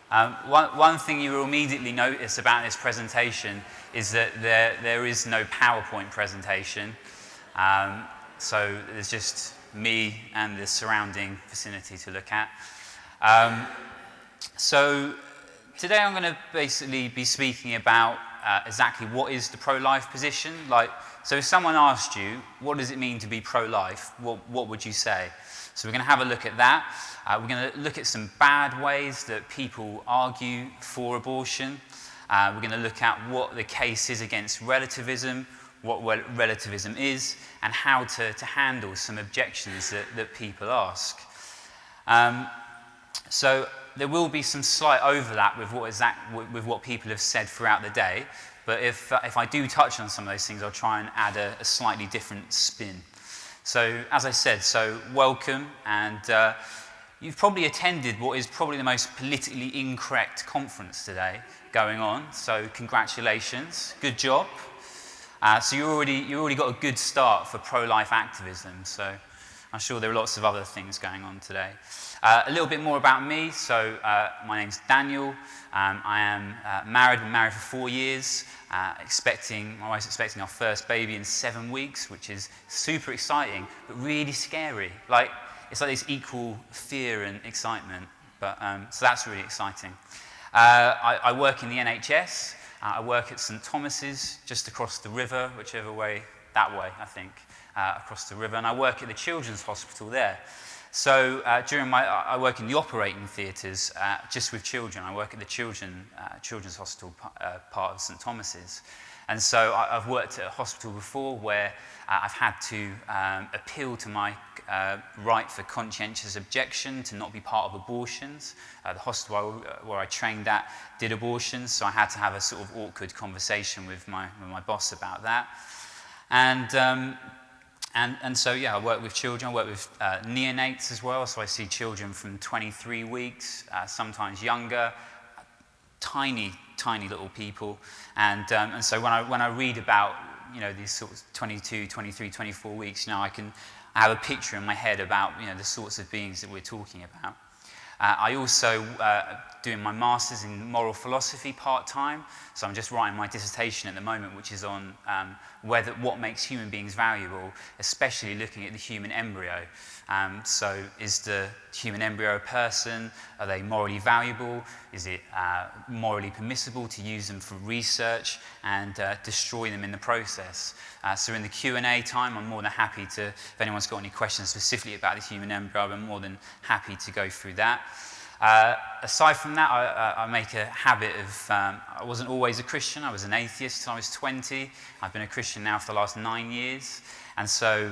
One thing you will immediately notice about this presentation is that there is no PowerPoint presentation. So there's just me and the surrounding vicinity to look at. So today I'm going to basically be speaking about exactly what is the pro-life position. So if someone asked you, what does it mean to be pro-life, what would you say? So we're going to have a look at that. We're going to look at some bad ways that people argue for abortion. We're going to look at what the case is against relativism, what relativism is, and how to handle some objections that people ask. So there will be some slight overlap with what people have said throughout the day, but if I do touch on some of those things, I'll try and add a slightly different spin. So as I said, welcome, and you've probably attended what is probably the most politically incorrect conference today going on, so congratulations, good job. So you already got a good start for pro-life activism, so I'm sure there are lots of other things going on today. A little bit more about me. So my name's Daniel. I am married. Been married for 4 years. My wife's expecting our first baby in 7 weeks, which is super exciting, but really scary. It's like this equal fear and excitement. But so that's really exciting. I work in the NHS. I work at St Thomas's, just across the river, whichever way, that way, I think, across the river. And I work at the Children's Hospital there. So I work in the operating theatres just with children. I work at the Children's Hospital part of St Thomas's. And so I've worked at a hospital before where I've had to appeal to my right for conscientious objection to not be part of abortions. The hospital where I trained at did abortions, so I had to have a sort of awkward conversation with my boss about that. And so, yeah, I work with children. I work with neonates as well, so I see children from 23 weeks, sometimes younger, tiny little people. And so when I read about, these sorts of 22, 23, 24 weeks, I have a picture in my head about, the sorts of beings that we're talking about. I also doing my master's in moral philosophy part-time, so I'm just writing my dissertation at the moment, which is on what makes human beings valuable, especially looking at the human embryo. So is the human embryo a person? Are they morally valuable? Is it morally permissible to use them for research and destroy them in the process? So in the Q&A time, I'm more than happy to, if anyone's got any questions specifically about the human embryo, I'm more than happy to go through that. Aside from that, I make a habit of, I wasn't always a Christian. I was an atheist until I was 20. I've been a Christian now for the last 9 years. And so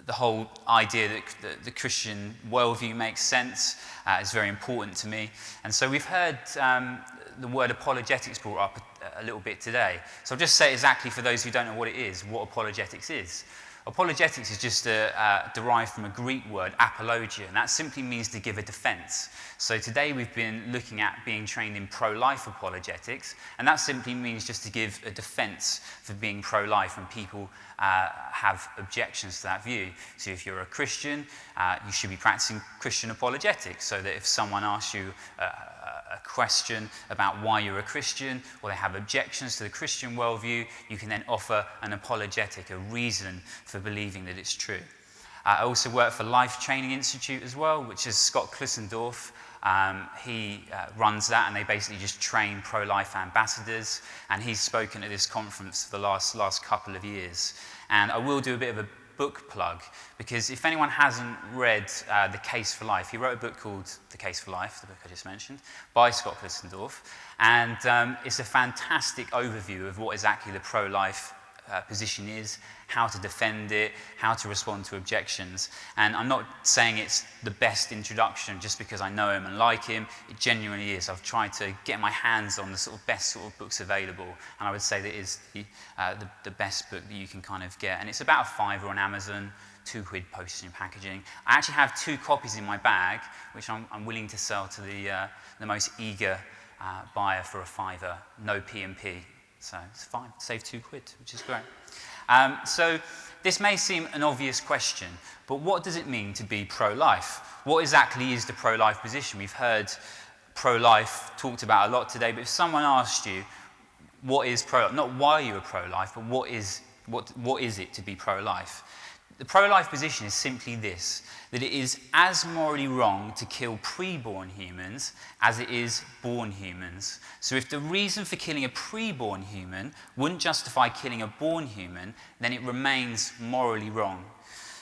the whole idea that the Christian worldview makes sense is very important to me. And so we've heard the word apologetics brought up a little bit today. So I'll just say exactly for those who don't know what it is, what apologetics is. Apologetics is just derived from a Greek word, apologia, and that simply means to give a defense. So today we've been looking at being trained in pro-life apologetics, and that simply means just to give a defense for being pro-life when people have objections to that view. So if you're a Christian, you should be practicing Christian apologetics, so that if someone asks you a question about why you're a Christian, or they have objections to the Christian worldview, you can then offer an apologetic, a reason for believing that it's true. I also work for Life Training Institute as well, which is Scott Klissendorf. He runs that, and they basically just train pro-life ambassadors, and he's spoken at this conference for the last couple of years. And I will do a bit of a book plug, because if anyone hasn't read The Case for Life, he wrote a book called The Case for Life, the book I just mentioned, by Scott Klissendorf, and it's a fantastic overview of what exactly the pro-life position is, how to defend it, how to respond to objections. And I'm not saying it's the best introduction just because I know him and like him. It genuinely is. I've tried to get my hands on the sort of best sort of books available, and I would say that it is the best book that you can kind of get. And it's about £5 on Amazon, £2 postage and packaging. I actually have 2 copies in my bag, which I'm willing to sell to the most eager buyer for £5, no P&P. So it's fine, save £2, which is great. So this may seem an obvious question, but what does it mean to be pro-life? What exactly is the pro-life position? We've heard pro-life talked about a lot today, but if someone asked you, what is pro-life? Not why you are pro-life, but what is it to be pro-life? The pro-life position is simply this, that it is as morally wrong to kill pre-born humans as it is born humans. So if the reason for killing a pre-born human wouldn't justify killing a born human, then it remains morally wrong.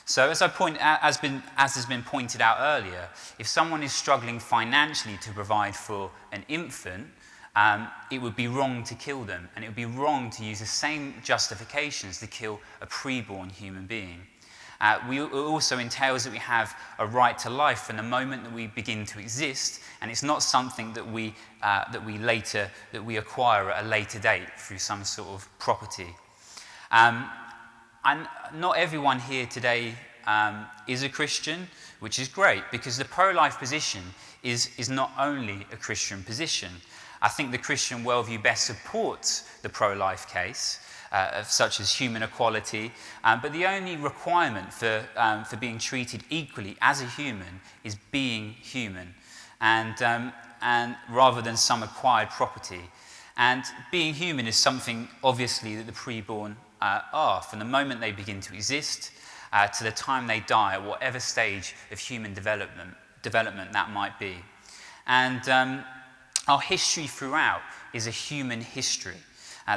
So as has been pointed out earlier, if someone is struggling financially to provide for an infant, it would be wrong to kill them, and it would be wrong to use the same justifications to kill a pre-born human being. It also entails that we have a right to life from the moment that we begin to exist, and it's not something that we acquire at a later date through some sort of property. And not everyone here today is a Christian, which is great, because the pro-life position is not only a Christian position. I think the Christian worldview best supports the pro-life case, such as human equality, but the only requirement for being treated equally as a human is being human, and rather than some acquired property. And being human is something, obviously, that the preborn are, from the moment they begin to exist to the time they die, at whatever stage of human development that might be. And our history throughout is a human history.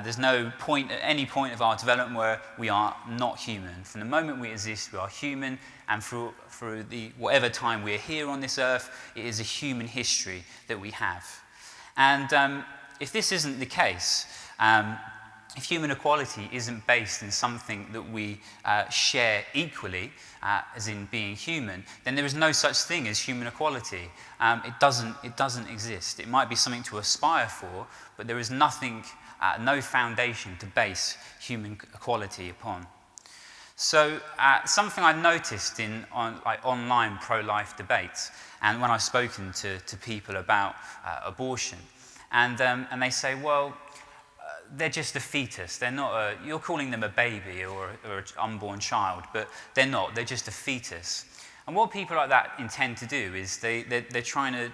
There's no point at any point of our development where we are not human. From the moment we exist, we are human, and through whatever time we are here on this earth, it is a human history that we have. And if this isn't the case, if human equality isn't based in something that we share equally, as in being human, then there is no such thing as human equality. It doesn't exist. It might be something to aspire for, but there is nothing, no foundation to base human equality upon. So something I noticed in online pro-life debates, and when I've spoken to people about abortion, and they say, well, they're just a fetus. They're not you're calling them a baby or an unborn child, but they're not. They're just a fetus. And what people like that intend to do is they're trying to,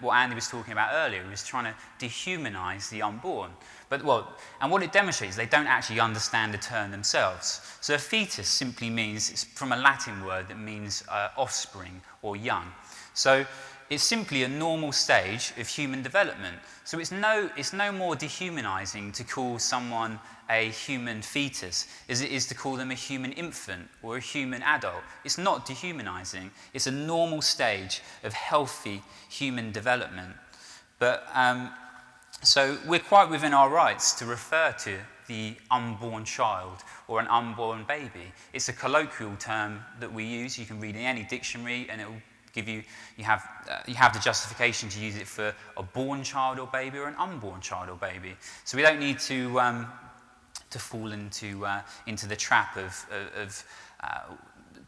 what Andy was talking about earlier, was trying to dehumanize the unborn. And what it demonstrates, they don't actually understand the term themselves. So a fetus simply means, it's from a Latin word that means offspring or young. So it's simply a normal stage of human development. So it's no more dehumanizing to call someone a human fetus as it is to call them a human infant or a human adult. It's not dehumanizing. It's a normal stage of healthy human development. But so we're quite within our rights to refer to the unborn child or an unborn baby. It's a colloquial term that we use. You can read in any dictionary, and it will give you have the justification to use it for a born child or baby or an unborn child or baby. So we don't need to fall into the trap of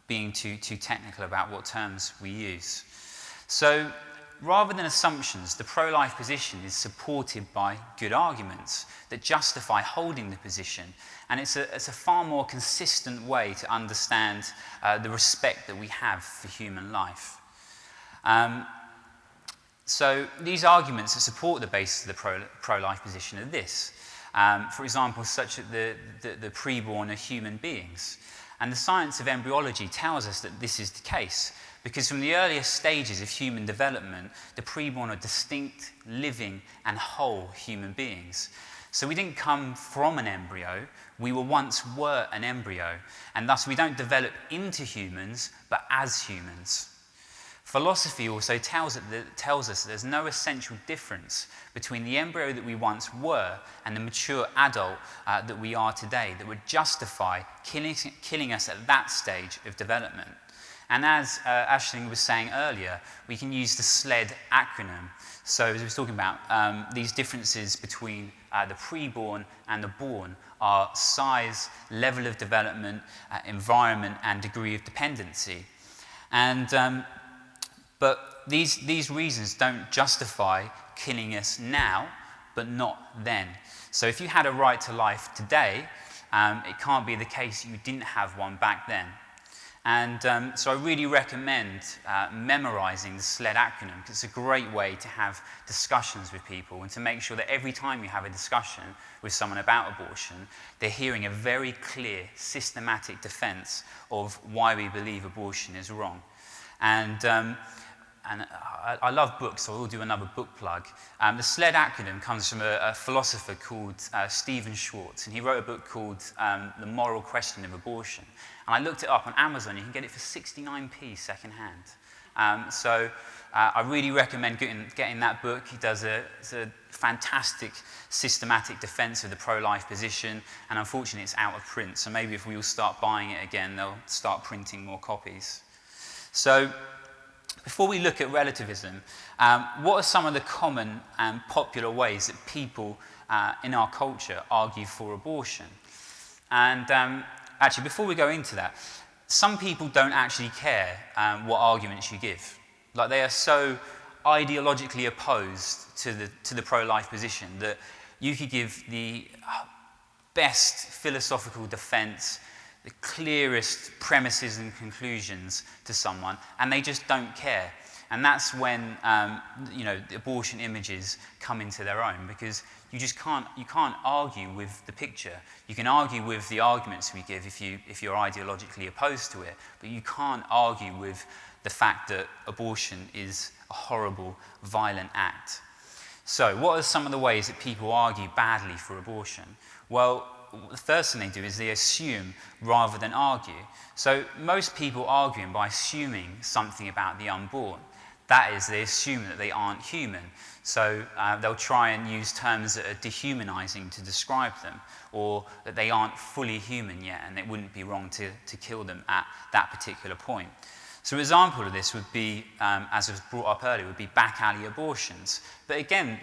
being too technical about what terms we use. So rather than assumptions, the pro-life position is supported by good arguments that justify holding the position, and it's a far more consistent way to understand the respect that we have for human life. So these arguments that support the basis of the pro-life position are this. For example, such that the preborn are human beings. And the science of embryology tells us that this is the case, because from the earliest stages of human development, the preborn are distinct, living, and whole human beings. So we didn't come from an embryo, we once were an embryo, and thus we don't develop into humans, but as humans. Philosophy also tells us that there's no essential difference between the embryo that we once were and the mature adult that we are today that would justify killing us at that stage of development. And as Aisling was saying earlier, we can use the SLED acronym. So as we was talking about, these differences between the preborn and the born are size, level of development, environment, and degree of dependency. And but these reasons don't justify killing us now, but not then. So if you had a right to life today, it can't be the case you didn't have one back then. And so I really recommend memorizing the SLED acronym, because it's a great way to have discussions with people and to make sure that every time you have a discussion with someone about abortion, they're hearing a very clear, systematic defense of why we believe abortion is wrong. And I love books, so I will do another book plug. The SLED acronym comes from a philosopher called Stephen Schwartz, and he wrote a book called The Moral Question of Abortion. And I looked it up on Amazon. You can get it for 69p secondhand. So I really recommend getting that book. It's a fantastic, systematic defense of the pro-life position, and unfortunately it's out of print. So maybe if we all start buying it again, they'll start printing more copies. So before we look at relativism, what are some of the common and popular ways that people in our culture argue for abortion? And actually, before we go into that, some people don't actually care what arguments you give. Like, they are so ideologically opposed to the pro-life position that you could give the best philosophical defense, the clearest premises and conclusions to someone, and they just don't care. And that's when the abortion images come into their own, because you can't argue with the picture. You can argue with the arguments we give if you're ideologically opposed to it, but you can't argue with the fact that abortion is a horrible, violent act. So what are some of the ways that people argue badly for abortion? Well, the first thing they do is they assume rather than argue. So most people arguing by assuming something about the unborn. That is, they assume that they aren't human. So they'll try and use terms that are dehumanizing to describe them, or that they aren't fully human yet, and it wouldn't be wrong to kill them at that particular point. So an example of this would be, as was brought up earlier, would be back alley abortions. But again,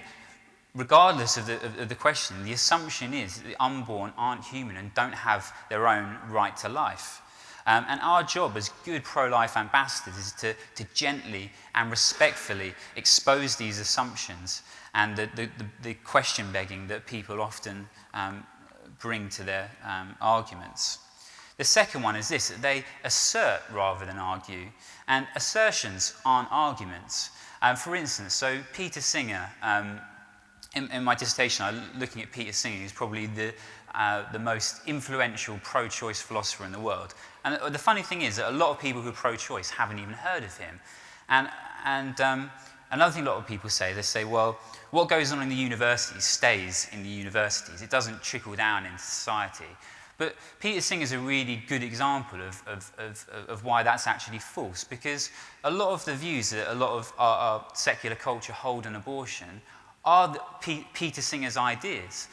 regardless of the question, the assumption is that the unborn aren't human and don't have their own right to life. And our job as good pro-life ambassadors is to gently and respectfully expose these assumptions and the question begging that people often bring to their arguments. The second one is this: that they assert rather than argue, and assertions aren't arguments. For instance, so Peter Singer, in my dissertation, I'm looking at Peter Singer, who's probably the most influential pro-choice philosopher in the world. And the funny thing is that a lot of people who are pro-choice haven't even heard of him. And another thing a lot of people say, they say, well, what goes on in the universities stays in the universities. It doesn't trickle down into society. But Peter Singer is a really good example of why that's actually false, because a lot of the views that a lot of our secular culture hold on abortion are Peter Singer's ideas,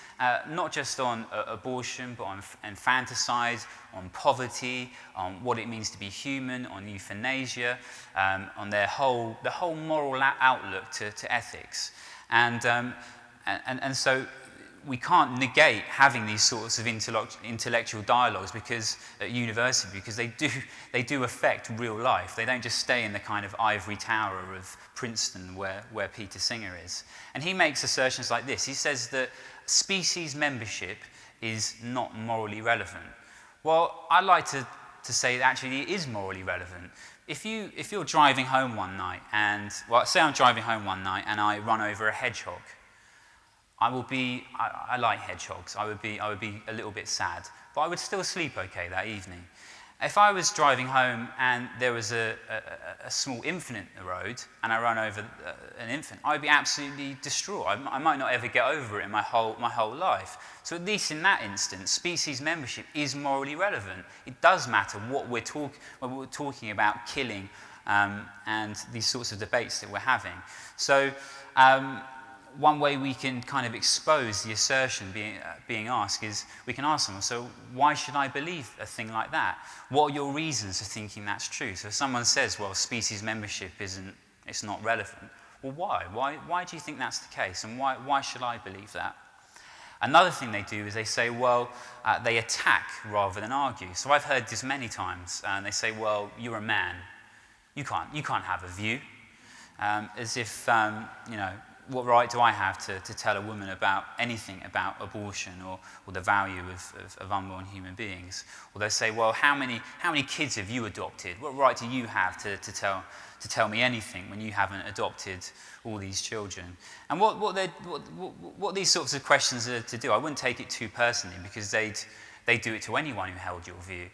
not just on abortion, but on infanticide, on poverty, on what it means to be human, on euthanasia, on the whole moral outlook to ethics. And so we can't negate having these sorts of intellectual dialogues at university, because they do affect real life. They don't just stay in the kind of ivory tower of Princeton where Peter Singer is. And he makes assertions like this. He says that species membership is not morally relevant. Well, I like to say that actually it is morally relevant. If you're driving home one night say I'm driving home one night and I run over a hedgehog, I like hedgehogs. I would be a little bit sad, but I would still sleep okay that evening. If I was driving home and there was a small infant in the road and I run over an infant, I would be absolutely distraught. I might not ever get over it in my whole life. So at least in that instance, species membership is morally relevant. It does matter what we're talking about killing and these sorts of debates that we're having. So one way we can kind of expose the assertion being asked is we can ask someone, so why should I believe a thing like that? What are your reasons for thinking that's true? So if someone says, well, species membership it's not relevant, well, why? Why do you think that's the case? And why should I believe that? Another thing they do is they say, well, they attack rather than argue. So I've heard this many times, and they say, well, you're a man. You can't have a view. As if, what right do I have to tell a woman about anything about abortion or the value of unborn human beings? Or they say, well, how many kids have you adopted? What right do you have to tell me anything when you haven't adopted all these children? And what these sorts of questions are to do, I wouldn't take it too personally, because they do it to anyone who held your view.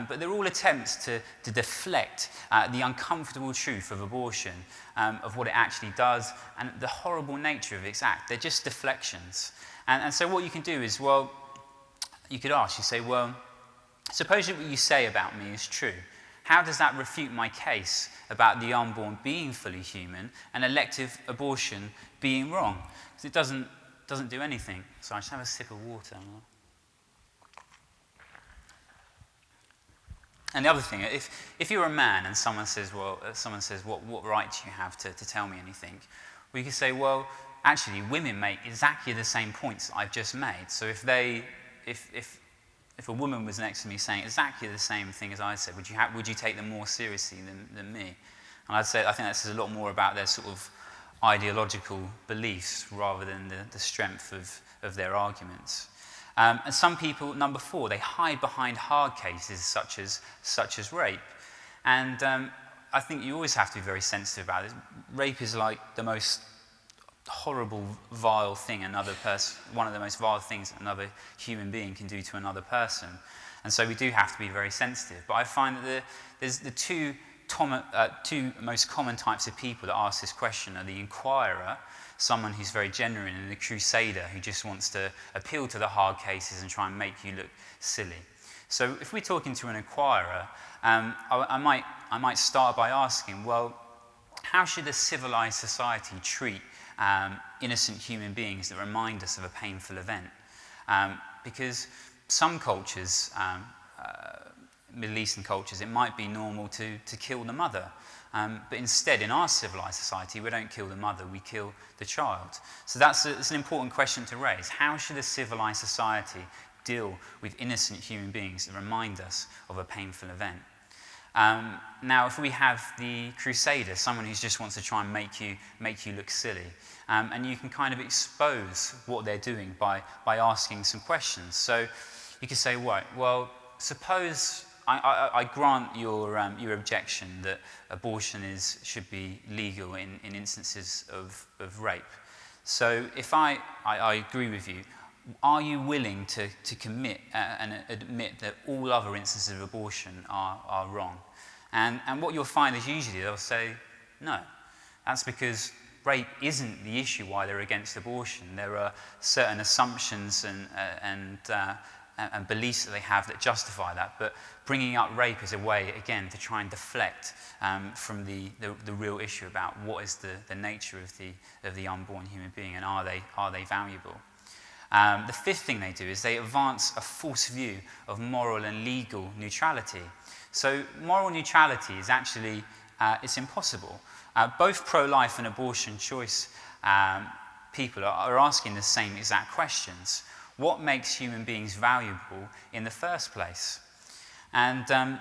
But they're all attempts to deflect the uncomfortable truth of abortion, of what it actually does, and the horrible nature of its act. They're just deflections. And so what you can do is, well, you could ask, you say, well, suppose that what you say about me is true. How does that refute my case about the unborn being fully human and elective abortion being wrong? Because it doesn't do anything. So I just have a sip of water. And the other thing, if you're a man and someone says, what right do you have to tell me anything? Well, you can say, well, actually, women make exactly the same points that I've just made. So if a woman was next to me saying exactly the same thing as I said, would you take them more seriously than me? And I think that says a lot more about their sort of ideological beliefs rather than the strength of their arguments. And some people, number 4, they hide behind hard cases such as rape. And I think you always have to be very sensitive about it. Rape is like the most horrible, vile thing one of the most vile things another human being can do to another person. And so we do have to be very sensitive. But I find that there's the two most common types of people that ask this question are the inquirer, someone who's very genuine, and the crusader who just wants to appeal to the hard cases and try and make you look silly. So if we're talking to an inquirer, I might start by asking, well, how should a civilized society treat innocent human beings that remind us of a painful event? Because some cultures, Middle Eastern cultures, it might be normal to kill the mother. But instead, in our civilized society, we don't kill the mother, we kill the child. So it's an important question to raise. How should a civilized society deal with innocent human beings that remind us of a painful event? Now, if we have the crusader, someone who just wants to try and make you look silly, and you can kind of expose what they're doing by asking some questions. So you could say, right, well, suppose I grant your objection that abortion should be legal in instances of rape. So if I agree with you, are you willing to commit and admit that all other instances of abortion are wrong? And what you'll find is usually they'll say no. That's because rape isn't the issue why they're against abortion. There are certain assumptions and beliefs that they have that justify that, but bringing up rape is a way, again, to try and deflect from the real issue about what is the nature of the unborn human being, and are they valuable. The 5th thing they do is they advance a false view of moral and legal neutrality. So moral neutrality is actually it's impossible. Both pro-life and abortion choice people are asking the same exact questions. What makes human beings valuable in the first place? And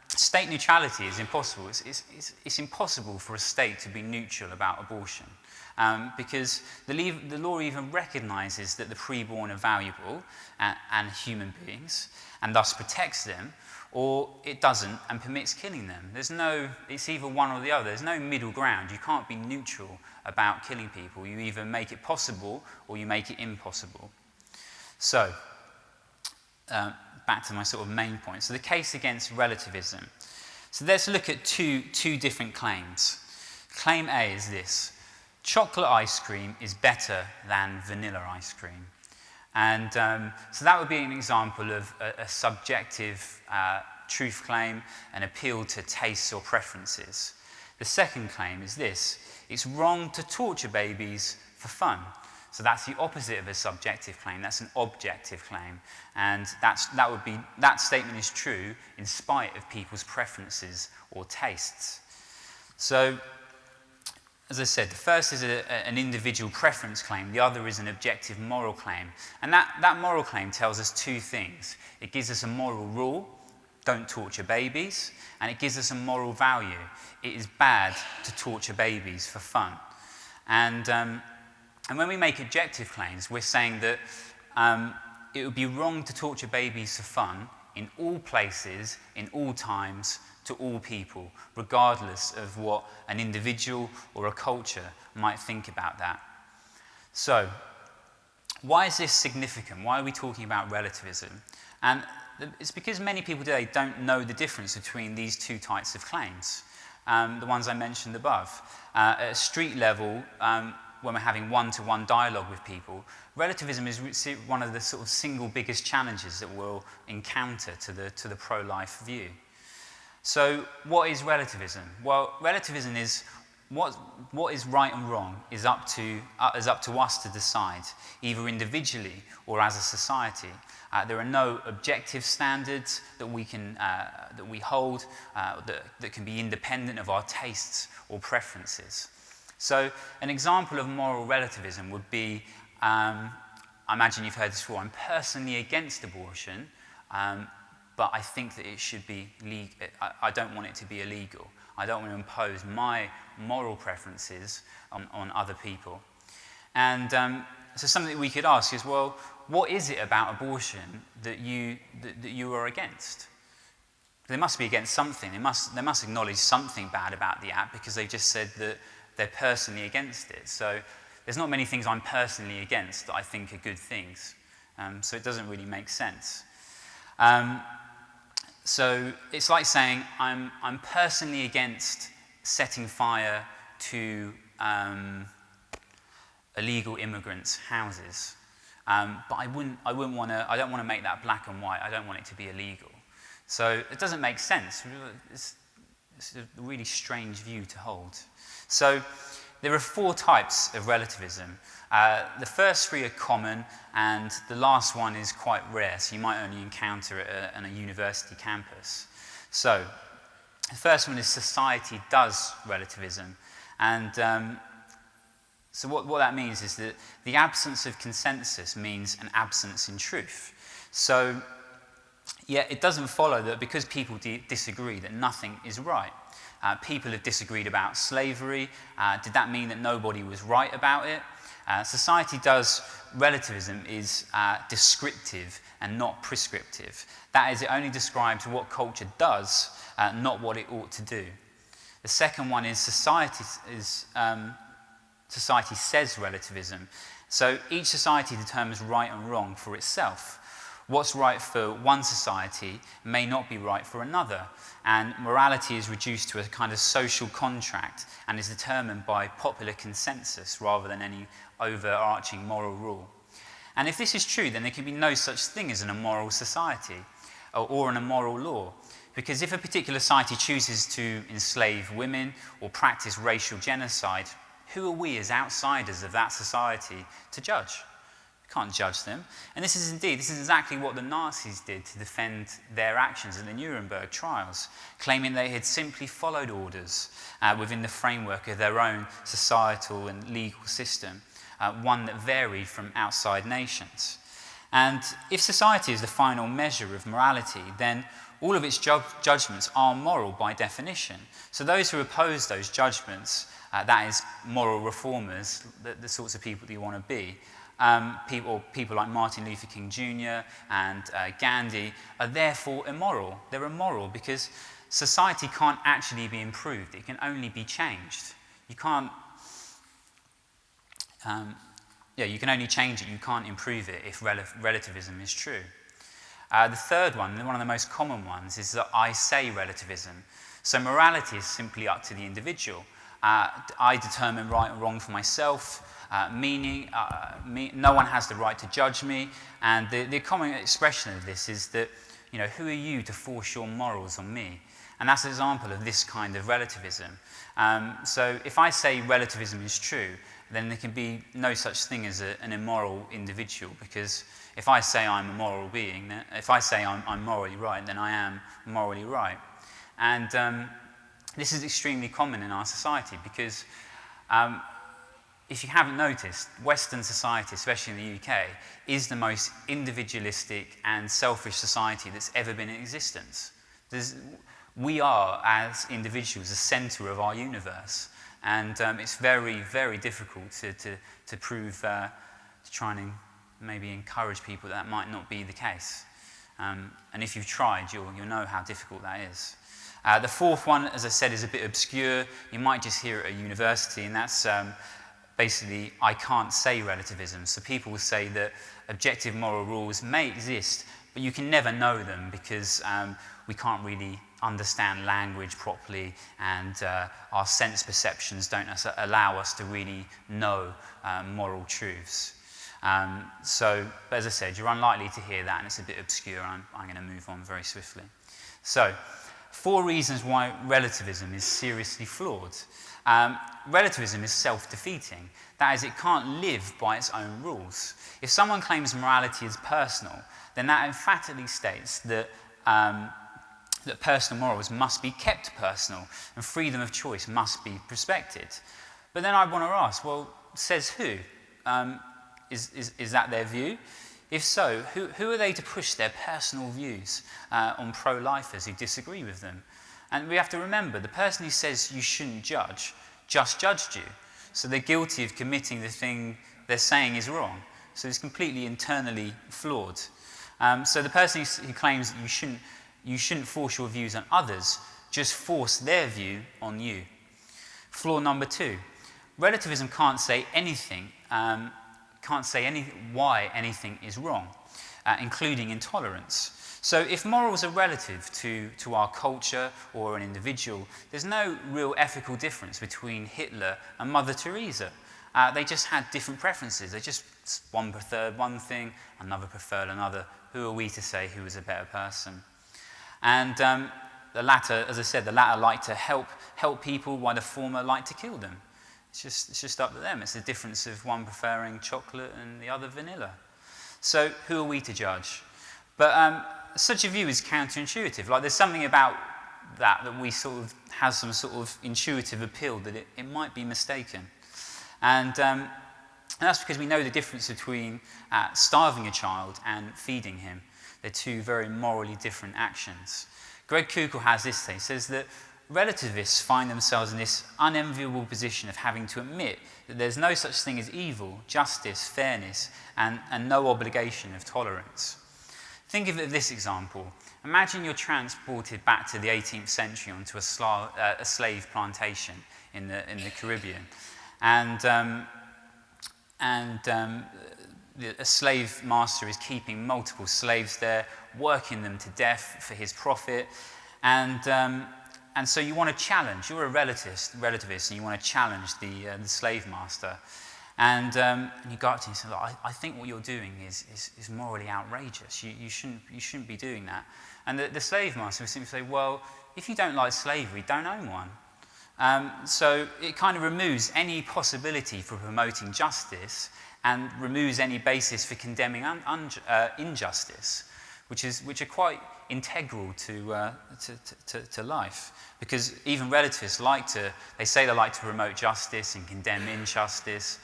state neutrality is impossible. It's impossible for a state to be neutral about abortion, because the law even recognises that the preborn are valuable and human beings, and thus protects them, or it doesn't and permits killing them. It's either one or the other. There's no middle ground. You can't be neutral about killing people. You either make it possible or you make it impossible. So, back to my sort of main point. So the case against relativism. So let's look at two different claims. Claim A is this: chocolate ice cream is better than vanilla ice cream. And so that would be an example of a subjective truth claim, an appeal to tastes or preferences. The second claim is this: it's wrong to torture babies for fun. So that's the opposite of a subjective claim. That's an objective claim, and that statement is true in spite of people's preferences or tastes. So, as I said, the first is an individual preference claim. The other is an objective moral claim, and that moral claim tells us two things. It gives us a moral rule: don't torture babies, and it gives us a moral value: it is bad to torture babies for fun. And And when we make objective claims, we're saying that it would be wrong to torture babies for fun in all places, in all times, to all people, regardless of what an individual or a culture might think about that. So, why is this significant? Why are we talking about relativism? And it's because many people today don't know the difference between these two types of claims, the ones I mentioned above. At a street level, when we're having one-to-one dialogue with people, relativism is one of the sort of single biggest challenges that we'll encounter to the pro-life view. So what is relativism? Well, relativism is what is right and wrong is up to us to decide, either individually or as a society. There are no objective standards that we hold that can be independent of our tastes or preferences. So an example of moral relativism would be, I imagine you've heard this before, I'm personally against abortion, but I think that it should be legal. I don't want it to be illegal. I don't want to impose my moral preferences on other people. And so something that we could ask is, well, what is it about abortion that you are against? They must be against something. They must acknowledge something bad about the act, because they've just said that they're personally against it. So there's not many things I'm personally against that I think are good things. So it doesn't really make sense. So it's like saying I'm personally against setting fire to illegal immigrants' houses, but I don't want to make that black and white. I don't want it to be illegal. So it doesn't make sense. It's a really strange view to hold. So there are 4 types of relativism. The first 3 are common, and the last one is quite rare, so you might only encounter it on a university campus. So the first one is society does relativism. And so what that means is that the absence of consensus means an absence in truth. So yeah, it doesn't follow that because people disagree that nothing is right. People have disagreed about slavery. Did that mean that nobody was right about it? Society does relativism is descriptive and not prescriptive. That is, it only describes what culture does, not what it ought to do. The second one is society says relativism. So each society determines right and wrong for itself. What's right for one society may not be right for another, and morality is reduced to a kind of social contract and is determined by popular consensus rather than any overarching moral rule. And if this is true, then there can be no such thing as an immoral society or an immoral law, because if a particular society chooses to enslave women or practice racial genocide, who are we as outsiders of that society to judge? Can't judge them. And this is exactly what the Nazis did to defend their actions in the Nuremberg trials, claiming they had simply followed orders within the framework of their own societal and legal system, one that varied from outside nations. And if society is the final measure of morality, then all of its judgments are moral by definition. So those who oppose those judgments, that is, moral reformers, the sorts of people that you want to be, people like Martin Luther King Jr. and Gandhi are therefore immoral. They're immoral because society can't actually be improved. It can only be changed. You can't, you can only change it. You can't improve it if relativism is true. The third one of the most common ones, is that I say relativism. So morality is simply up to the individual. I determine right and wrong for myself. Meaning no one has the right to judge me, and the common expression of this is that, who are you to force your morals on me? And that's an example of this kind of relativism. So if I say relativism is true, then there can be no such thing as an immoral individual, because if I say I'm a moral being, if I say I'm morally right, then I am morally right. And this is extremely common in our society because if you haven't noticed, Western society, especially in the UK, is the most individualistic and selfish society that's ever been in existence. We are, as individuals, the centre of our universe. And it's very, very difficult to prove, to try and maybe encourage people that might not be the case. And if you've tried, you'll know how difficult that is. The fourth one, as I said, is a bit obscure. You might just hear it at university, and that's basically, I can't say relativism. So people will say that objective moral rules may exist, but you can never know them because we can't really understand language properly, and our sense perceptions don't allow us to really know moral truths. But as I said, you're unlikely to hear that, and it's a bit obscure. I'm going to move on very swiftly. So, 4 reasons why relativism is seriously flawed. Relativism is self-defeating. That is, it can't live by its own rules. If someone claims morality is personal, then that emphatically states that that personal morals must be kept personal and freedom of choice must be respected. But then I want to ask, well, says who? Is that their view? If so, who are they to push their personal views on pro-lifers who disagree with them? And we have to remember, the person who says you shouldn't judge just judged you. So they're guilty of committing the thing they're saying is wrong. So it's completely internally flawed. So the person who claims that you shouldn't force your views on others just force their view on you. Flaw number 2. Relativism can't say anything, why anything is wrong, including intolerance. So if morals are relative to our culture or an individual, there's no real ethical difference between Hitler and Mother Teresa. They just had different preferences. One preferred one thing, another preferred another. Who are we to say who was a better person? And the latter, as I said, the latter like to help people, while the former like to kill them. It's just up to them. It's the difference of one preferring chocolate and the other vanilla. So who are we to judge? But such a view is counterintuitive. Like there's something about that we sort of has some sort of intuitive appeal that it might be mistaken. And that's because we know the difference between starving a child and feeding him. They're 2 very morally different actions. Greg Koukl has this thing. He says that relativists find themselves in this unenviable position of having to admit that there's no such thing as evil, justice, fairness, and no obligation of tolerance. Think of it this example. Imagine you're transported back to the 18th century onto a slave plantation in the Caribbean. And a slave master is keeping multiple slaves there, working them to death for his profit. And so you want to challenge, you're a relativist, and you want to challenge the slave master. And you go up to him and say, look, I think what you're doing is morally outrageous. You shouldn't be doing that. And the slave master would simply say, well, if you don't like slavery, don't own one. So it kind of removes any possibility for promoting justice and removes any basis for condemning injustice, which are quite integral to life. Because even relativists they say they like to promote justice and condemn injustice,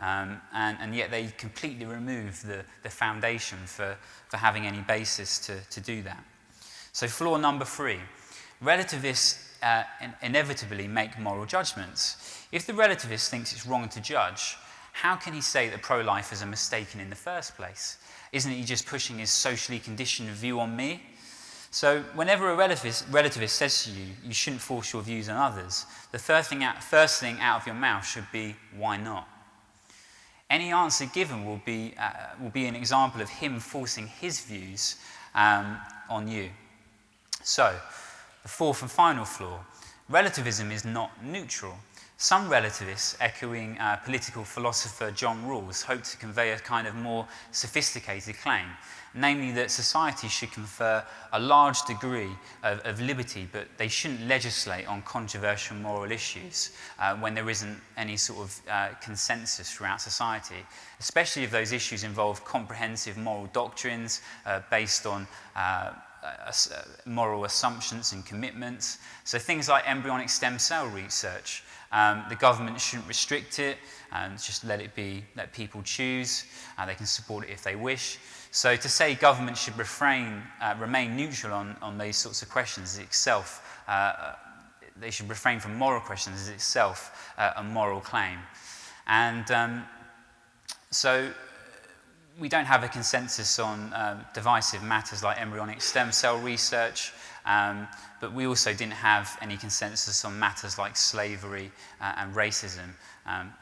and yet they completely remove the foundation for having any basis to do that. So flaw number 3, relativists inevitably make moral judgments. If the relativist thinks it's wrong to judge, how can he say that pro-lifers are mistaken in the first place? Isn't he just pushing his socially conditioned view on me? So whenever a relativist says to you, you shouldn't force your views on others, the first thing out of your mouth should be, why not? Any answer given will be an example of him forcing his views on you. So, the 4th and final flaw, relativism is not neutral. Some relativists, echoing political philosopher John Rawls, hope to convey a kind of more sophisticated claim, namely that society should confer a large degree of liberty, but they shouldn't legislate on controversial moral issues when there isn't any sort of consensus throughout society, especially if those issues involve comprehensive moral doctrines based on moral assumptions and commitments. So things like embryonic stem cell research, the government shouldn't restrict it and just let people choose. They can support it if they wish. So to say government should remain neutral on those sorts of questions is itself they should refrain from moral questions is itself a moral claim. And so we don't have a consensus on divisive matters like embryonic stem cell research, but we also didn't have any consensus on matters like slavery and racism,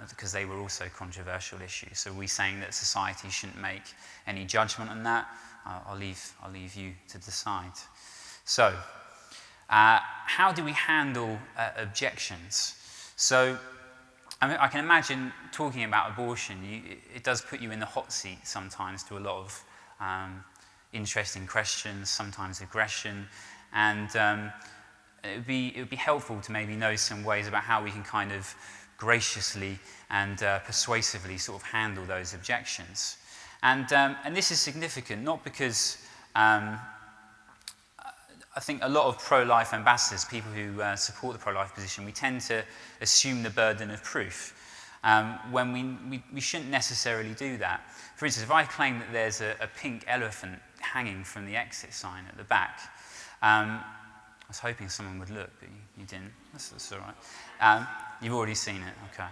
because they were also controversial issues. So we're saying that society shouldn't make any judgment on that. I'll leave you to decide. So, how do we handle objections? So, I can imagine talking about abortion, it does put you in the hot seat sometimes to a lot of interesting questions, sometimes aggression, and it would be helpful to maybe know some ways about how we can kind of graciously and persuasively sort of handle those objections. And this is significant, not because I think a lot of pro-life ambassadors, people who support the pro-life position, we tend to assume the burden of proof when we shouldn't necessarily do that. For instance, if I claim that there's a pink elephant hanging from the exit sign at the back, I was hoping someone would look, but you didn't. That's all right. You've already seen it, okay.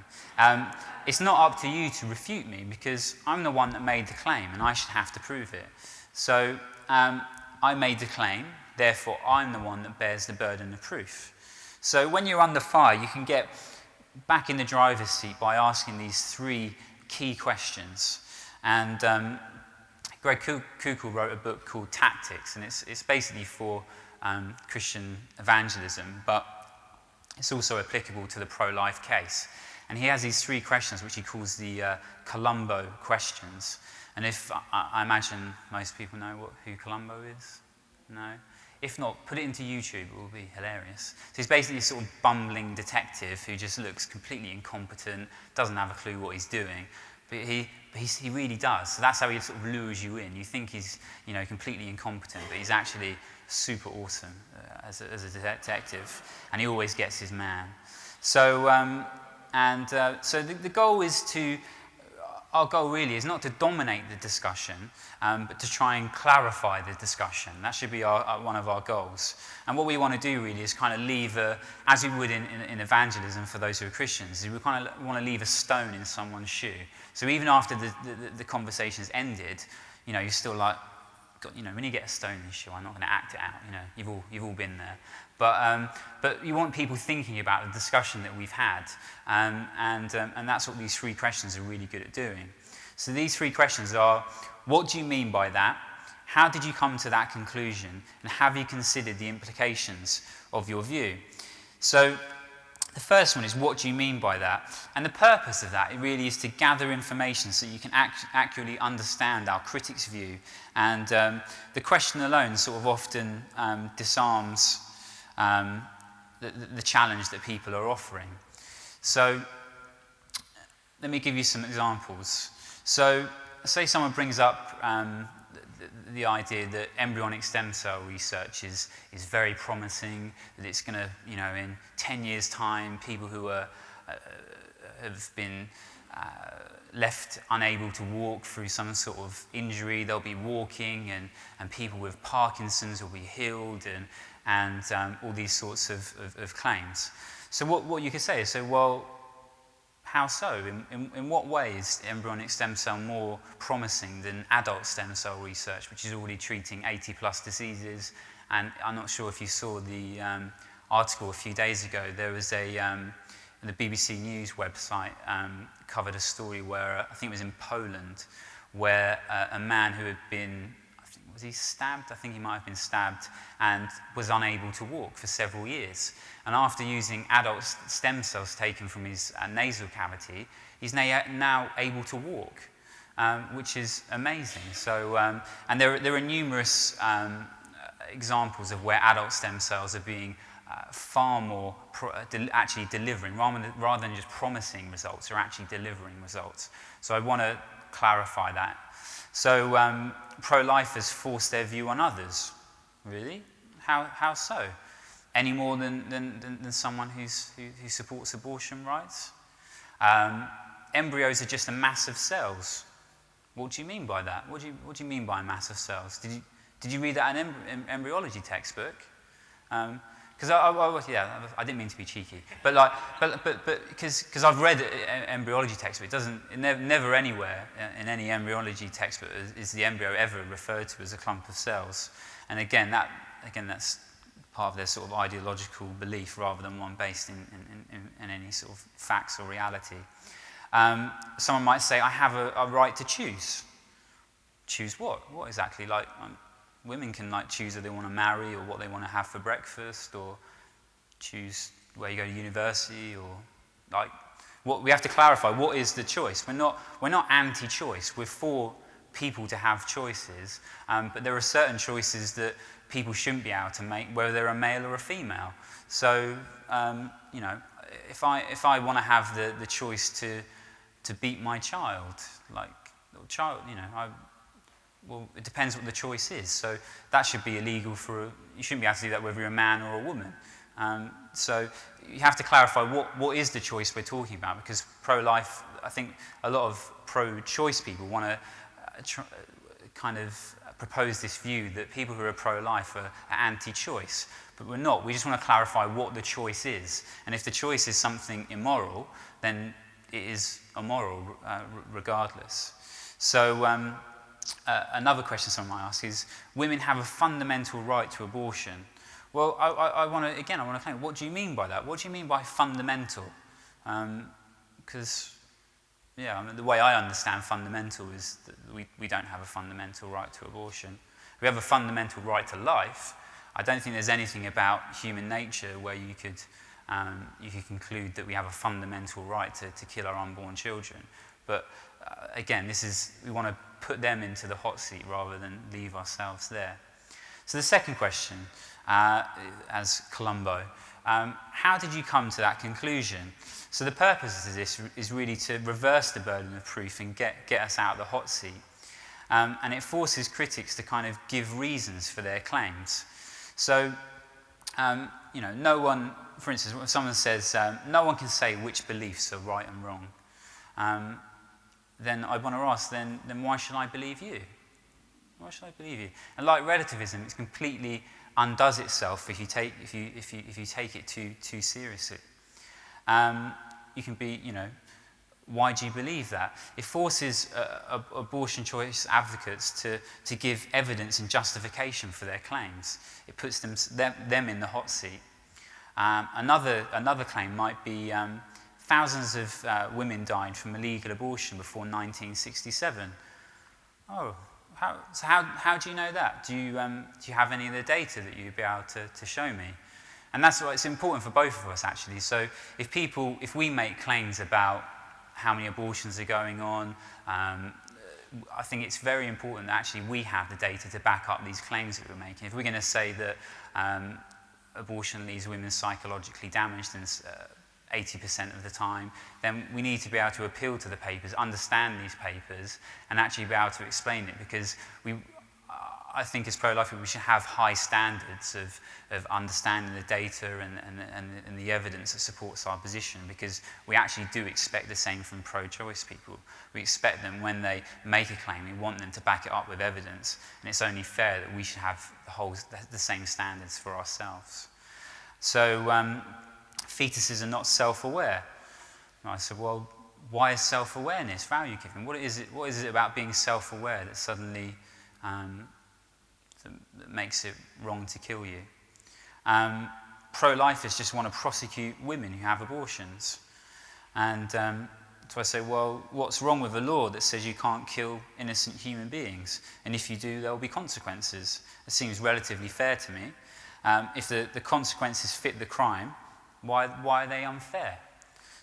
It's not up to you to refute me because I'm the one that made the claim and I should have to prove it. So I made the claim, therefore I'm the one that bears the burden of proof. So when you're under fire, you can get back in the driver's seat by asking these three key questions. And Greg Koukl wrote a book called Tactics, and it's basically for Christian evangelism, but it's also applicable to the pro-life case. And he has these three questions, which he calls the Columbo questions. And if I imagine most people know who Columbo is? No? If not, put it into YouTube, it will be hilarious. So he's basically a sort of bumbling detective who just looks completely incompetent, doesn't have a clue what he's doing, but he really does. So that's how he sort of lures you in. You think he's completely incompetent, but he's actually super awesome as a detective, and he always gets his man. So so the goal is to. Our goal really is not to dominate the discussion, but to try and clarify the discussion. That should be one of our goals. And what we want to do really is kind of leave, as we would in evangelism for those who are Christians, we kind of want to leave a stone in someone's shoe. So even after the conversation's ended, you're still like, when you get a stone in your shoe, I'm not going to act it out. You've all been there. But you want people thinking about the discussion that we've had, and that's what these three questions are really good at doing. So these three questions are: what do you mean by that? How did you come to that conclusion? And have you considered the implications of your view? So the first one is, what do you mean by that? And the purpose of that really is to gather information so you can accurately understand our critic's view. And the question alone sort of often disarms the challenge that people are offering. So let me give you some examples. So say someone brings up the idea that embryonic stem cell research is very promising, that it's going to, in 10 years' time, people who have been left unable to walk through some sort of injury, they'll be walking, and people with Parkinson's will be healed, and all these sorts of claims. So what you could say is, well, how so? In what way is embryonic stem cell more promising than adult stem cell research, which is already treating 80-plus diseases? And I'm not sure if you saw the article a few days ago. There was the BBC News website covered a story where, I think it was in Poland, where a man who had been, was he stabbed? I think he might have been stabbed, and was unable to walk for several years. And after using adult stem cells taken from his nasal cavity, he's now able to walk, which is amazing. So, and there are numerous examples of where adult stem cells are being far more actually delivering, rather than just promising results, are actually delivering results. So I want to clarify that. So pro-lifers force their view on others. Really? How so? Any more than someone who supports abortion rights? Embryos are just a mass of cells. What do you mean by that? What do you mean by a mass of cells? Did you read that in an embryology textbook? Because I didn't mean to be cheeky, but because I've read embryology textbook, never anywhere in any embryology textbook is the embryo ever referred to as a clump of cells, and again that's part of their sort of ideological belief rather than one based in any sort of facts or reality. Someone might say, I have a right to choose. Choose what? What exactly? Like, women can choose who they want to marry or what they want to have for breakfast, or choose where you go to university, or what we have to clarify, what is the choice? We're not anti-choice. We're for people to have choices, but there are certain choices that people shouldn't be able to make, whether they're a male or a female. So, if I want to have the choice to beat my child, well, it depends what the choice is. So that should be illegal you shouldn't be able to do that whether you're a man or a woman. So you have to clarify what is the choice we're talking about, because pro-life, I think a lot of pro-choice people want to kind of propose this view that people who are pro-life are anti-choice, but we're not. We just want to clarify what the choice is. And if the choice is something immoral, then it is immoral regardless. So another question someone might ask is, women have a fundamental right to abortion. Well, I want to claim, what do you mean by that? What do you mean by fundamental? Because, the way I understand fundamental is that we don't have a fundamental right to abortion. We have a fundamental right to life. I don't think there's anything about human nature where you could conclude that we have a fundamental right to kill our unborn children. But again, we want to put them into the hot seat rather than leave ourselves there. So the second question, as Columbo, how did you come to that conclusion? So the purpose of this is really to reverse the burden of proof and get us out of the hot seat. And it forces critics to kind of give reasons for their claims. So, no one, for instance, when someone says, no one can say which beliefs are right and wrong, then I want to ask, then why should I believe you? Why should I believe you? And like relativism, it completely undoes itself if you take it too seriously. You can be, why do you believe that? It forces abortion choice advocates to give evidence and justification for their claims. It puts them in the hot seat. Another claim might be thousands of women died from illegal abortion before 1967. Oh, how do you know that? Do you have any of the data that you'd be able to show me? And that's why it's important for both of us, actually. So if we make claims about how many abortions are going on, I think it's very important that actually we have the data to back up these claims that we're making. If we're going to say that abortion leaves women psychologically damaged and 80% of the time, then we need to be able to appeal to the papers, understand these papers, and actually be able to explain it, because I think as pro-life we should have high standards of understanding the data and the evidence that supports our position, because we actually do expect the same from pro-choice people. We expect them, when they make a claim, we want them to back it up with evidence, and it's only fair that we should have the same standards for ourselves. So fetuses are not self-aware. And I said, well, why is self-awareness value-giving? What is it about being self-aware that suddenly that makes it wrong to kill you? Pro-lifers just want to prosecute women who have abortions. And so I say, well, what's wrong with a law that says you can't kill innocent human beings? And if you do, there will be consequences. It seems relatively fair to me. If the consequences fit the crime, why are they unfair?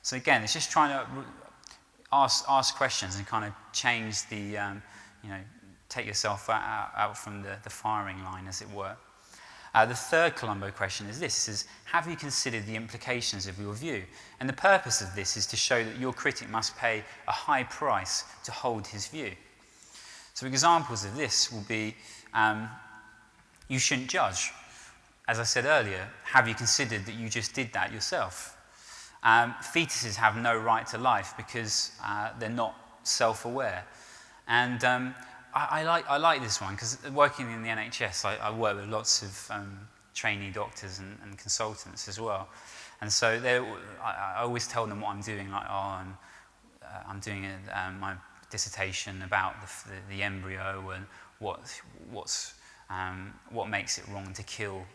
So again, it's just trying to ask questions and kind of change the, take yourself out from the firing line, as it were. The third Columbo question is this, is have you considered the implications of your view? And the purpose of this is to show that your critic must pay a high price to hold his view. So examples of this will be, you shouldn't judge. As I said earlier, have you considered that you just did that yourself? Fetuses have no right to life because they're not self-aware. And I like this one, because working in the NHS, I work with lots of trainee doctors and consultants as well. And so I always tell them what I'm doing, like, I'm doing my dissertation about the embryo and what makes it wrong to kill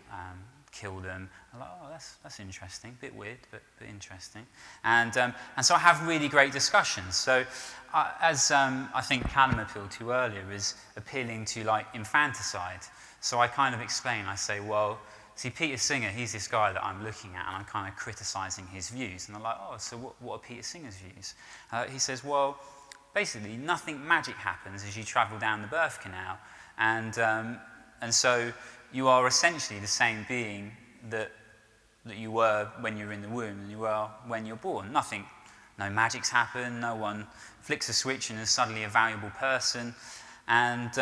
them. I'm like, oh, that's interesting, a bit weird, but interesting. And so I have really great discussions. So as I think Callum appealed to earlier, is appealing to like infanticide. So I kind of explain, I say, well, see, Peter Singer, he's this guy that I'm looking at, and I'm kind of criticizing his views. And they're like, oh, so what are Peter Singer's views? He says, well, basically, nothing magic happens as you travel down the birth canal. And so you are essentially the same being that you were when you're in the womb and you are when you're born. No magics happen, no one flicks a switch and is suddenly a valuable person. And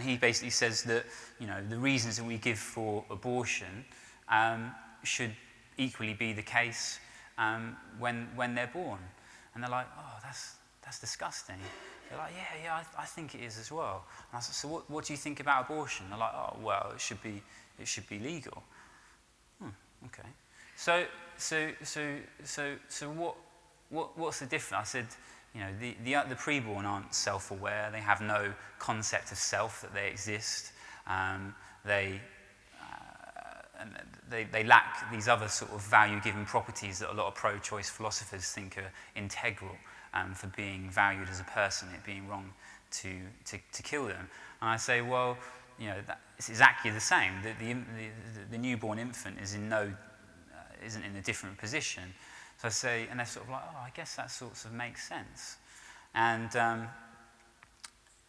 he basically says that, you know, the reasons that we give for abortion should equally be the case when they're born. And they're like, oh, that's disgusting. They're like, yeah, I think it is as well. And I said, so what do you think about abortion? They're like, oh, well, it should be legal. Okay. So what's the difference? I said, you know, the preborn aren't self-aware. They have no concept of self, that they exist. They lack these other sort of value-given properties that a lot of pro-choice philosophers think are integral for being valued as a person, it being wrong to kill them. And I say, well, you know, it's exactly the same. The newborn infant isn't in a different position. So I say, and they're sort of like, oh, I guess that sort of makes sense. And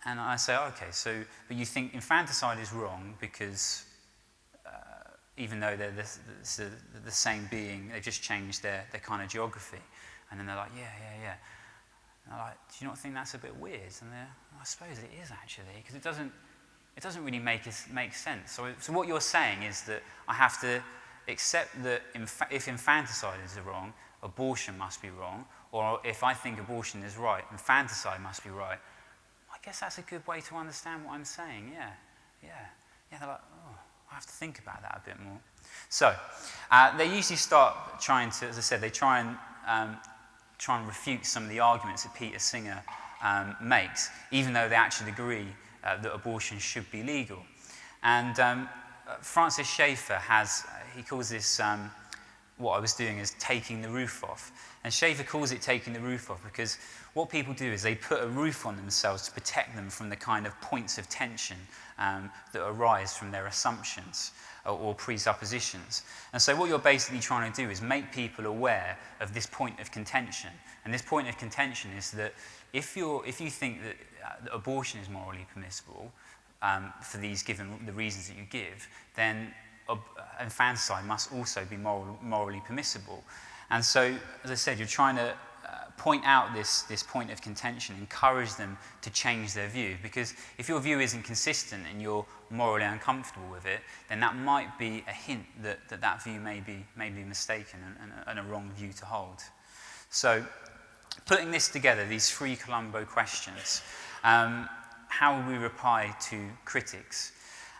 I say, okay, so, but you think infanticide is wrong because even though they're the same being, they've just changed their kind of geography. And then they're like, yeah. And I'm like, do you not think that's a bit weird? And I suppose it is actually, because it doesn't really make sense. So what you're saying is that I have to accept that if infanticide is wrong, abortion must be wrong, or if I think abortion is right, infanticide must be right. I guess that's a good way to understand what I'm saying, yeah. They're like, oh, I have to think about that a bit more. So, they usually start trying to, as I said, they try and refute some of the arguments that Peter Singer makes, even though they actually agree that abortion should be legal. And Francis Schaeffer he calls this, what I was doing is taking the roof off. And Schaeffer calls it taking the roof off because what people do is they put a roof on themselves to protect them from the kind of points of tension that arise from their assumptions or presuppositions. And so what you're basically trying to do is make people aware of this point of contention. And this point of contention is that if you think that abortion is morally permissible for given the reasons that you give, then infanticide must also be morally permissible. And so, as I said, you're trying to point out this point of contention, encourage them to change their view, because if your view isn't consistent and you're morally uncomfortable with it, then that might be a hint that view may be mistaken and a wrong view to hold. So, putting this together, these three Colombo questions, how will we reply to critics?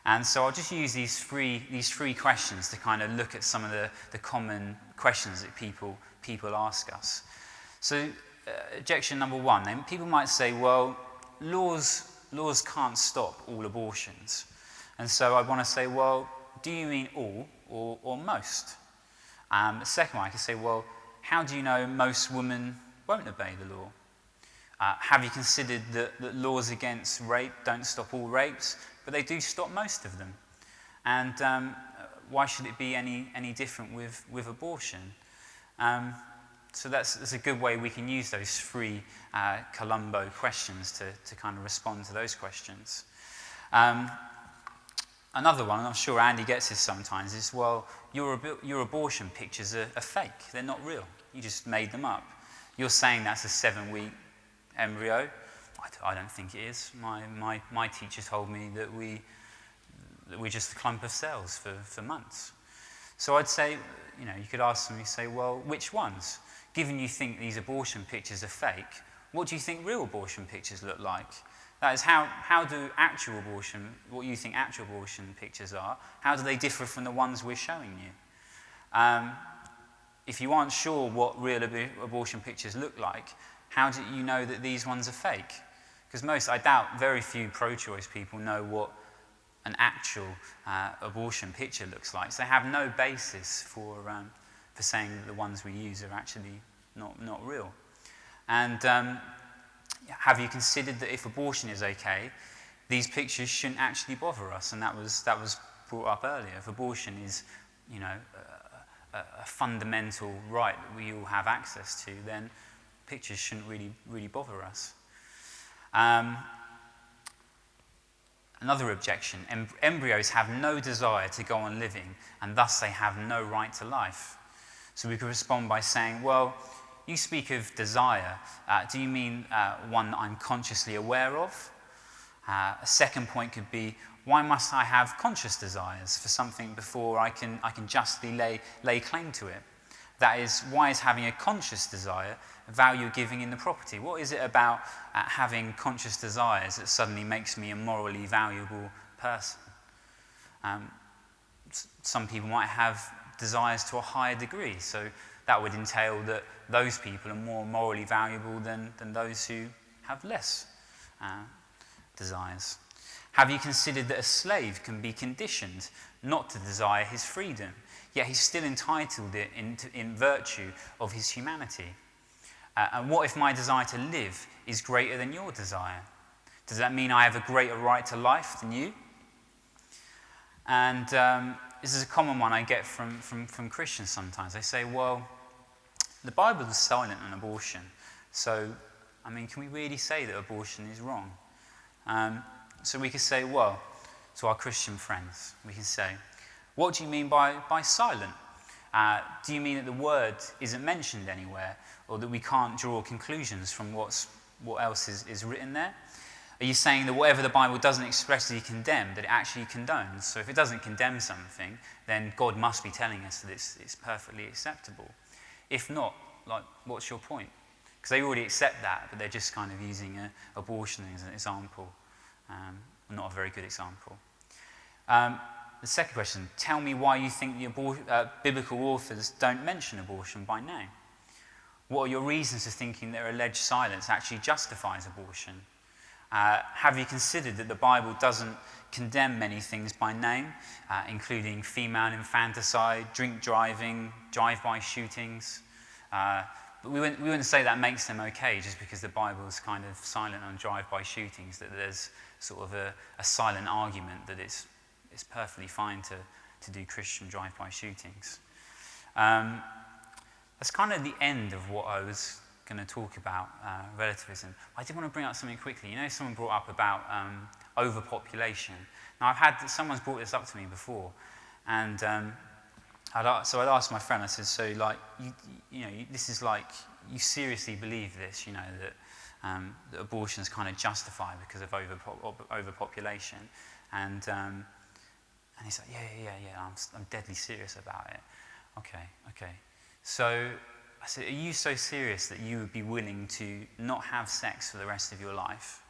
And so I'll just use these three questions to kind of look at some of the common questions that people ask us. So objection number one, then people might say, well, laws can't stop all abortions. And so I want to say, well, do you mean all or most? The second one, I can say, well, how do you know most women won't obey the law? Have you considered that laws against rape don't stop all rapes, but they do stop most of them? And why should it be any different with abortion? So that's a good way we can use those three Colombo questions to kind of respond to those questions. Another one, and I'm sure Andy gets this sometimes, is, well, your abortion pictures are fake. They're not real. You just made them up. You're saying that's a 7-week embryo. I don't think it is. My teacher told me that we're just a clump of cells for months. So I'd say, you could ask them, you say, well, which ones? Given you think these abortion pictures are fake, what do you think real abortion pictures look like? That is, how do actual abortion, what you think actual abortion pictures are, how do they differ from the ones we're showing you? If you aren't sure what real abortion pictures look like, how do you know that these ones are fake? Because I doubt very few pro-choice people know what an actual abortion picture looks like. So they have no basis for saying that the ones we use are actually not real. And have you considered that if abortion is okay, these pictures shouldn't actually bother us? And that was brought up earlier. If abortion is, a fundamental right that we all have access to, then pictures shouldn't really bother us. Another objection: embryos have no desire to go on living, and thus they have no right to life. So we could respond by saying, well, you speak of desire. Do you mean one that I'm consciously aware of? A second point could be, why must I have conscious desires for something before I can justly lay claim to it? That is, why is having a conscious desire value giving in the property? What is it about having conscious desires that suddenly makes me a morally valuable person? Some people might have desires to a higher degree, so that would entail that those people are more morally valuable than those who have less desires. Have you considered that a slave can be conditioned not to desire his freedom, yet he's still entitled it in virtue of his humanity? And what if my desire to live is greater than your desire? Does that mean I have a greater right to life than you? And this is a common one I get from Christians sometimes. They say, well, the Bible is silent on abortion, so, can we really say that abortion is wrong? So we could say, well, to our Christian friends, we can say, what do you mean by silent? Do you mean that the word isn't mentioned anywhere, or that we can't draw conclusions from what else is written there? Are you saying that whatever the Bible doesn't expressly condemn, that it actually condones? So if it doesn't condemn something, then God must be telling us that it's perfectly acceptable. If not, what's your point? Because they already accept that, but they're just kind of using abortion as an example. Not a very good example. The second question, tell me why you think the biblical authors don't mention abortion by name. What are your reasons for thinking their alleged silence actually justifies abortion? Have you considered that the Bible doesn't condemn many things by name, including female infanticide, drink driving, drive-by shootings? But we wouldn't say that makes them okay just because the Bible is kind of silent on drive-by shootings, that there's sort of a silent argument that it's perfectly fine to do Christian drive-by shootings. That's kind of the end of what I was going to talk about, relativism. I did want to bring up something quickly. Someone brought up about overpopulation. Now, someone's brought this up to me before, and I'd asked my friend, I said, so, this is like, you seriously believe this, that abortion is kind of justified because of overpopulation? And he's like, yeah, I'm deadly serious about it. Okay. So I said, are you so serious that you would be willing to not have sex for the rest of your life?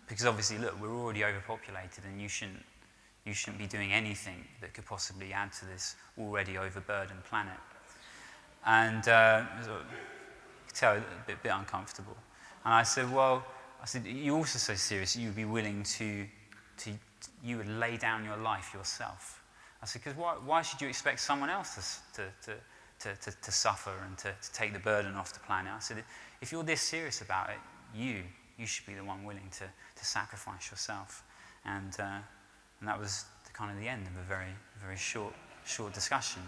Because obviously, look, we're already overpopulated, and you shouldn't be doing anything that could possibly add to this already overburdened planet. And I could tell a bit uncomfortable. And I said, you're also so serious that you would be willing you would lay down your life yourself. I said, because why should you expect someone else to suffer and to take the burden off the planet? I said, if you're this serious about it, you should be the one willing to sacrifice yourself. And that was kind of the end of a very, very short discussion.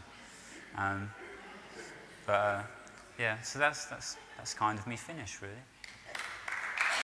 So that's kind of me finished, really.